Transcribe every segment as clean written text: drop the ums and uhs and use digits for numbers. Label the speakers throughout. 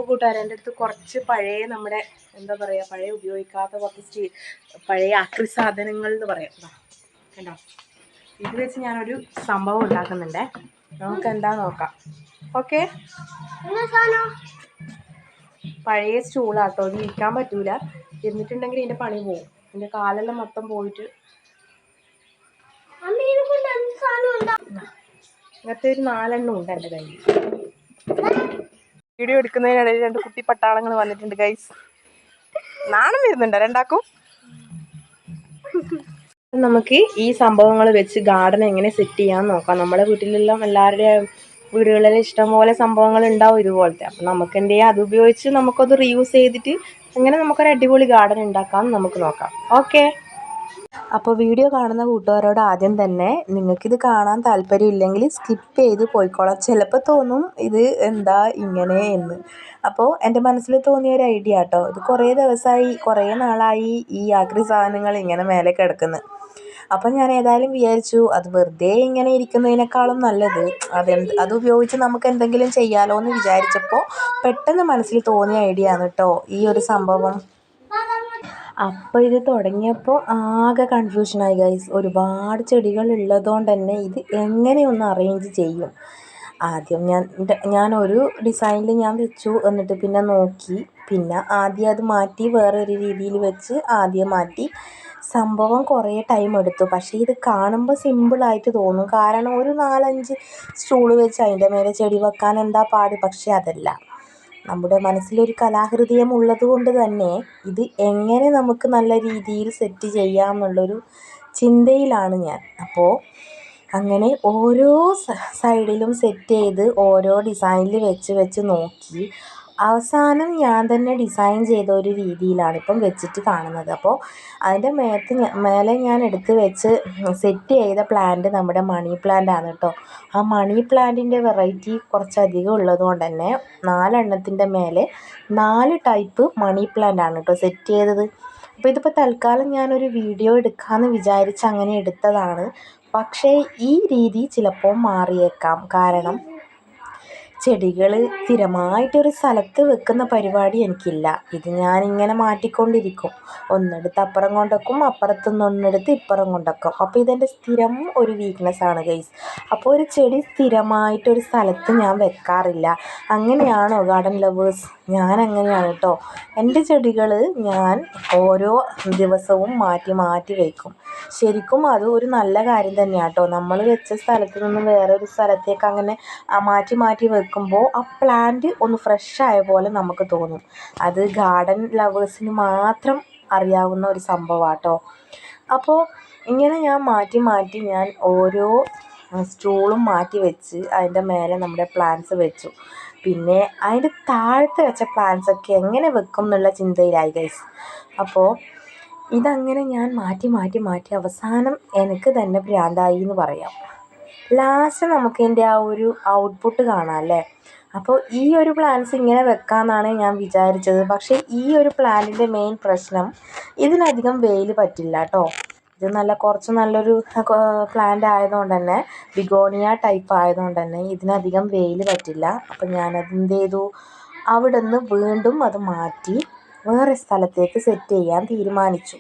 Speaker 1: അപ്പോൾ കൂട്ടുകാരെ, എൻ്റെ അടുത്ത് കുറച്ച് പഴയ നമ്മുടെ എന്താ പറയുക, പഴയ ഉപയോഗിക്കാത്ത കുറച്ച് പഴയ ആക്രി സാധനങ്ങൾ എന്ന് പറയാം. കണ്ടോ, ഇത് വെച്ച് ഞാനൊരു സംഭവം ഉണ്ടാക്കുന്നുണ്ടേ. നമുക്ക് എന്താ നോക്കാം. ഓക്കെ, പഴയ സ്റ്റൂളാട്ടോ, ഇത് ഇരിക്കാൻ പറ്റൂല. ഇരുന്നിട്ടുണ്ടെങ്കിൽ ഇതിൻ്റെ പണി പോകും. എൻ്റെ കാലെല്ലാം മൊത്തം പോയിട്ട് ഇങ്ങനത്തെ ഒരു 4 എണ്ണം ഉണ്ട് എൻ്റെ കയ്യിൽ. വീഡിയോ എടുക്കുന്നതിനിടയിൽ 2 കുട്ടി പട്ടാളങ്ങൾ വന്നിട്ടുണ്ട് ഗൈസ്. നാണം വരുന്നുണ്ടോ രണ്ടാക്കും? നമുക്ക് ഈ സംഭവങ്ങൾ വെച്ച് ഗാർഡൻ എങ്ങനെ സെറ്റ് ചെയ്യാൻ നോക്കാം. നമ്മുടെ വീട്ടിലെല്ലാം എല്ലാവരുടെയും വീടുകളിൽ ഇഷ്ടംപോലെ സംഭവങ്ങൾ ഉണ്ടാവും ഇതുപോലത്തെ. അപ്പം നമുക്ക് എന്ത് ചെയ്യാം, അത് ഉപയോഗിച്ച് നമുക്കത് റീയൂസ് ചെയ്തിട്ട് എങ്ങനെ നമുക്കൊരു അടിപൊളി ഗാർഡൻ ഉണ്ടാക്കാം നമുക്ക് നോക്കാം. ഓക്കെ, അപ്പോൾ വീഡിയോ കാണുന്ന കൂട്ടുകാരോട് ആദ്യം തന്നെ, നിങ്ങൾക്കിത് കാണാൻ താല്പര്യമില്ലെങ്കിൽ സ്കിപ്പ് ചെയ്ത് പോയിക്കോളാം. ചിലപ്പോൾ തോന്നും ഇത് എന്താ ഇങ്ങനെ എന്ന്. അപ്പോൾ എൻ്റെ മനസ്സിൽ തോന്നിയ ഒരു ഐഡിയ കേട്ടോ. ഇത് കുറേ ദിവസമായി, കുറേ നാളായി ഈ ആക്രി സാധനങ്ങൾ ഇങ്ങനെ മേലെ കിടക്കുന്നത്. അപ്പം ഞാൻ ഏതായാലും വിചാരിച്ചു, അത് വെറുതെ ഇങ്ങനെ ഇരിക്കുന്നതിനേക്കാളും നല്ലത് അത് ഉപയോഗിച്ച് നമുക്ക് എന്തെങ്കിലും ചെയ്യാമല്ലോ എന്ന് വിചാരിച്ചപ്പോൾ പെട്ടെന്ന് മനസ്സിൽ തോന്നിയ ഐഡിയ ആണ് കേട്ടോ ഈ ഒരു സംഭവം. അപ്പോൾ ഇത് തുടങ്ങിയപ്പോൾ ആകെ കൺഫ്യൂഷനായി ഗൈസ്. ഒരുപാട് ചെടികൾ ഉള്ളതുകൊണ്ട് തന്നെ ഇത് എങ്ങനെയൊന്ന് അറേഞ്ച് ചെയ്യും. ആദ്യം ഞാനൊരു ഡിസൈനിൽ ഞാൻ വെച്ചു, എന്നിട്ട് പിന്നെ നോക്കി, പിന്നെ ആദ്യം അത് മാറ്റി വേറൊരു രീതിയിൽ വെച്ച് ആദ്യം മാറ്റി. സംഭവം കുറേ ടൈം എടുത്തു. പക്ഷേ ഇത് കാണുമ്പോൾ സിമ്പിളായിട്ട് തോന്നും. കാരണം ഒരു 4-5 സ്റ്റൂള് വെച്ച് അതിൻ്റെ മേലെ ചെടി വെക്കാൻ എന്താ പാട്. പക്ഷേ അതല്ല, നമ്മുടെ മനസ്സിലൊരു കലാഹൃദയം ഉള്ളത് കൊണ്ട് തന്നെ ഇത് എങ്ങനെ നമുക്ക് നല്ല രീതിയിൽ സെറ്റ് ചെയ്യാം എന്നുള്ളൊരു ചിന്തയിലാണ് ഞാൻ. അപ്പോൾ അങ്ങനെ ഓരോ സൈഡിലും സെറ്റ് ചെയ്ത് ഓരോ ഡിസൈനിൽ വെച്ച് നോക്കി അവസാനം ഞാൻ തന്നെ ഡിസൈൻ ചെയ്ത ഒരു രീതിയിലാണ് ഇപ്പം വെച്ചിട്ട് കാണുന്നത്. അപ്പോൾ അതിൻ്റെ മേലെ ഞാൻ എടുത്ത് വെച്ച് സെറ്റ് ചെയ്ത പ്ലാന്റ് നമ്മുടെ മണി പ്ലാന്റ് ആണ് കേട്ടോ. ആ മണി പ്ലാന്റിൻ്റെ വെറൈറ്റി കുറച്ചധികം ഉള്ളതുകൊണ്ട് തന്നെ 4 എണ്ണത്തിൻ്റെ മേലെ 4 ടൈപ്പ് മണി പ്ലാന്റ് ആണ് കേട്ടോ സെറ്റ് ചെയ്തത്. അപ്പോൾ ഇതിപ്പോൾ തൽക്കാലം ഞാനൊരു വീഡിയോ എടുക്കാമെന്ന് വിചാരിച്ച് അങ്ങനെ എടുത്തതാണ്. പക്ഷേ ഈ രീതി ചിലപ്പോൾ മാറിയേക്കാം. കാരണം ചെടികൾ സ്ഥിരമായിട്ടൊരു സ്ഥലത്ത് വെക്കുന്ന പരിപാടി എനിക്കില്ല. ഇത് ഞാനിങ്ങനെ മാറ്റിക്കൊണ്ടിരിക്കും. ഒന്നെടുത്ത് അപ്പുറം കൊണ്ടുവെക്കും, അപ്പുറത്തുനിന്ന് ഒന്നെടുത്ത് ഇപ്പുറം കൊണ്ടുവെക്കും. അപ്പോൾ ഇതെൻ്റെ സ്ഥിരം ഒരു വീക്ക്നെസ്സാണ് ഗൈസ്. അപ്പോൾ ഒരു ചെടി സ്ഥിരമായിട്ടൊരു സ്ഥലത്ത് ഞാൻ വെക്കാറില്ല. അങ്ങനെയാണോ ഗാർഡൻ ലവേഴ്സ്? ഞാൻ അങ്ങനെയാണ് കേട്ടോ. എൻ്റെ ചെടികൾ ഞാൻ ഓരോ ദിവസവും മാറ്റി മാറ്റി വയ്ക്കും. ശരിക്കും അത് ഒരു നല്ല കാര്യം തന്നെയാണ് കേട്ടോ. നമ്മൾ വെച്ച സ്ഥലത്ത് നിന്ന് വേറൊരു സ്ഥലത്തേക്ക് അങ്ങനെ മാറ്റി മാറ്റി വെക്കുമ്പോൾ ആ പ്ലാന്റ് ഒന്ന് ഫ്രഷ് ആയ പോലെ നമുക്ക് തോന്നും. അത് ഗാർഡൻ ലവേഴ്സിന് മാത്രം അറിയാവുന്ന ഒരു സംഭവമാണ് കേട്ടോ. അപ്പോൾ ഇങ്ങനെ ഞാൻ മാറ്റി മാറ്റി ഞാൻ ഓരോ സ്റ്റൂളും മാറ്റി വെച്ച് അതിൻ്റെ മേലെ നമ്മുടെ പ്ലാന്റ്സ് വെച്ചു. പിന്നെ അതിൻ്റെ താഴത്ത് വെച്ച പ്ലാന്റ്സൊക്കെ എങ്ങനെ വെക്കും എന്നുള്ള ചിന്തയിലായി ഗൈസ്. അപ്പോൾ ഇതങ്ങനെ ഞാൻ മാറ്റി മാറ്റി മാറ്റി അവസാനം എനിക്ക് തന്നെ ഭ്രാന്തായി എന്ന് പറയാം. ലാസ്റ്റ് നമുക്ക് ഇതിൻ്റെ ആ ഒരു ഔട്ട്പുട്ട് കാണാം അല്ലേ. അപ്പോൾ ഈ ഒരു പ്ലാന്റ്സ് ഇങ്ങനെ വെക്കാമെന്നാണ് ഞാൻ വിചാരിച്ചത്. പക്ഷേ ഈ ഒരു പ്ലാന്റിൻ്റെ മെയിൻ പ്രശ്നം, ഇതിനധികം വെയിൽ പറ്റില്ല കേട്ടോ. ഇത് കുറച്ച് നല്ലൊരു പ്ലാന്റ് ആയതുകൊണ്ട് തന്നെ, ബിഗോണിയ ടൈപ്പ് ആയതുകൊണ്ട് തന്നെ ഇതിനധികം വെയിൽ പറ്റില്ല. അപ്പം ഞാനതെന്ത് ചെയ്തു, അവിടെ നിന്ന് വീണ്ടും അത് മാറ്റി വേറെ സ്ഥലത്തേക്ക് സെറ്റ് ചെയ്യാൻ തീരുമാനിച്ചു.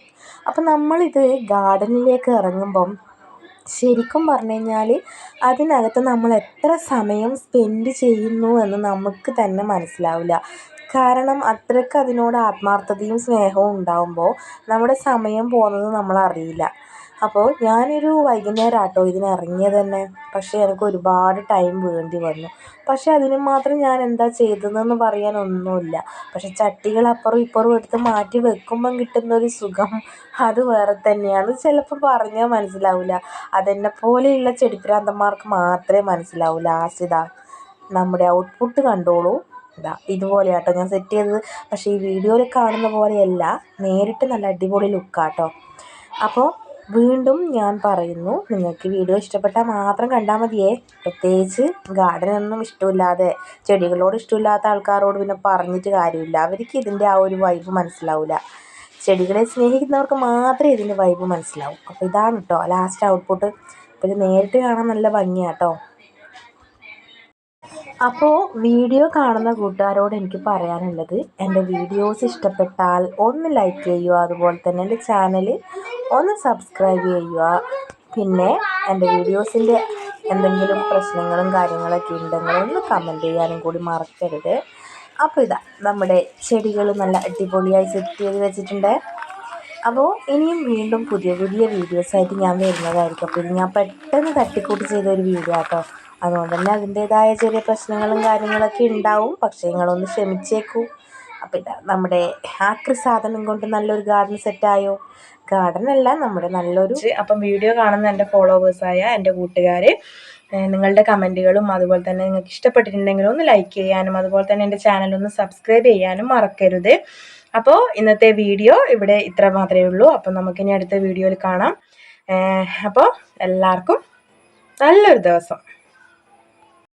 Speaker 1: അപ്പം നമ്മളിത് ഗാർഡനിലേക്ക് ഇറങ്ങുമ്പം ശരിക്കും പറഞ്ഞു കഴിഞ്ഞാൽ അതിനകത്ത് നമ്മൾ എത്ര സമയം സ്പെൻഡ് ചെയ്യുന്നു എന്ന് നമുക്ക് തന്നെ മനസ്സിലാവില്ല. കാരണം അത്രയ്ക്ക് അതിനോട് ആത്മാർത്ഥതയും സ്നേഹവും ഉണ്ടാകുമ്പോൾ നമ്മുടെ സമയം പോകുന്നത് നമ്മളറിയില്ല. അപ്പോൾ ഞാനൊരു വൈകുന്നേരം ആട്ടോ ഇതിനിറങ്ങിയത് തന്നെ. പക്ഷേ എനിക്ക് ഒരുപാട് ടൈം വേണ്ടി വന്നു. പക്ഷേ അതിന് മാത്രം ഞാൻ എന്താ ചെയ്തതെന്ന് പറയാനൊന്നുമില്ല. പക്ഷേ ചട്ടികൾ അപ്പുറം ഇപ്പുറം എടുത്ത് മാറ്റി വെക്കുമ്പം കിട്ടുന്നൊരു സുഖം അത് വേറെ തന്നെയാണ്. ചിലപ്പോൾ പറഞ്ഞാൽ മനസ്സിലാവില്ല. അതെന്നെ പോലെയുള്ള ചെടിപ്രാന്തന്മാർക്ക് മാത്രമേ മനസ്സിലാവൂ. ലാസ്റ്റ് ഇതാ നമ്മുടെ ഔട്ട്പുട്ട് കണ്ടോളൂ. ഇതുപോലെയാട്ടോ ഞാൻ സെറ്റ് ചെയ്തത്. പക്ഷേ ഈ വീഡിയോയിൽ കാണുന്ന പോലെയല്ല, നേരിട്ട് നല്ല അടിപൊളി ലുക്കാട്ടോ. അപ്പോൾ വീണ്ടും ഞാൻ പറയുന്നു, നിങ്ങൾക്ക് വീഡിയോ ഇഷ്ടപ്പെട്ടാൽ മാത്രം കണ്ടാൽ മതിയേ. പ്രത്യേകിച്ച് ഗാർഡനൊന്നും ഇഷ്ടമില്ലാതെ, ചെടികളോട് ഇഷ്ടമില്ലാത്ത ആൾക്കാരോട് പിന്നെ പറഞ്ഞിട്ട് കാര്യമില്ല. അവർക്ക് ഇതിൻ്റെ ആ ഒരു വൈബ് മനസ്സിലാവില്ല. ചെടികളെ സ്നേഹിക്കുന്നവർക്ക് മാത്രമേ ഇതിൻ്റെ വൈബ് മനസ്സിലാവും. അപ്പോൾ ഇതാണ് കേട്ടോ ലാസ്റ്റ് ഔട്ട്പുട്ട്. അപ്പോൾ ഇത് നേരിട്ട് കാണാൻ നല്ല ഭംഗിയാണ് കേട്ടോ. അപ്പോൾ വീഡിയോ കാണുന്ന കൂട്ടുകാരോട് എനിക്ക് പറയാനുള്ളത്, എൻ്റെ വീഡിയോസ് ഇഷ്ടപ്പെട്ടാൽ ഒന്ന് ലൈക്ക് ചെയ്യുക, അതുപോലെ തന്നെ എൻ്റെ ചാനൽ ഒന്ന് സബ്സ്ക്രൈബ് ചെയ്യുക. പിന്നെ എൻ്റെ വീഡിയോസിൻ്റെ എന്തെങ്കിലും പ്രശ്നങ്ങളും കാര്യങ്ങളൊക്കെ ഉണ്ടെങ്കിൽ ഒന്ന് കമൻറ്റ് ചെയ്യാനും കൂടി മറക്കരുത്. അപ്പോൾ ഇതാ നമ്മുടെ ചെടികൾ നല്ല അടിപൊളിയായി സെറ്റ് ചെയ്ത് വെച്ചിട്ടുണ്ട്. അപ്പോൾ ഇനിയും വീണ്ടും പുതിയ പുതിയ വീഡിയോസായിട്ട് ഞാൻ വരുന്നതായിരിക്കും. അപ്പോൾ ഇത് ഞാൻ പെട്ടെന്ന് തട്ടിക്കൂട്ടി ചെയ്തൊരു വീഡിയോ ആട്ടോ. അതുകൊണ്ട് തന്നെ അതിൻ്റേതായ ചെറിയ പ്രശ്നങ്ങളും കാര്യങ്ങളൊക്കെ ഉണ്ടാവും. പക്ഷേ നിങ്ങളൊന്ന് ക്ഷമിച്ചേക്കൂ. അപ്പോൾ ഇതാ നമ്മുടെ ആക്രി സാധനം കൊണ്ട് നല്ലൊരു ഗാർഡൻ സെറ്റായോ. ഗാർഡനല്ല, നമ്മുടെ നല്ലൊരു അപ്പം വീഡിയോ കാണുന്ന എൻ്റെ ഫോളോവേഴ്സായ എൻ്റെ കൂട്ടുകാർ, നിങ്ങളുടെ കമൻറ്റുകളും അതുപോലെ തന്നെ നിങ്ങൾക്ക് ഇഷ്ടപ്പെട്ടിട്ടുണ്ടെങ്കിൽ ഒന്ന് ലൈക്ക് ചെയ്യാനും അതുപോലെ തന്നെ എൻ്റെ ചാനലൊന്ന് സബ്സ്ക്രൈബ് ചെയ്യാനും മറക്കരുത്. അപ്പോൾ ഇന്നത്തെ വീഡിയോ ഇവിടെ ഇത്ര മാത്രമേ ഉള്ളൂ. അപ്പം നമുക്കിനി അടുത്ത വീഡിയോയിൽ കാണാം. അപ്പോൾ എല്ലാവർക്കും നല്ലൊരു ദിവസം.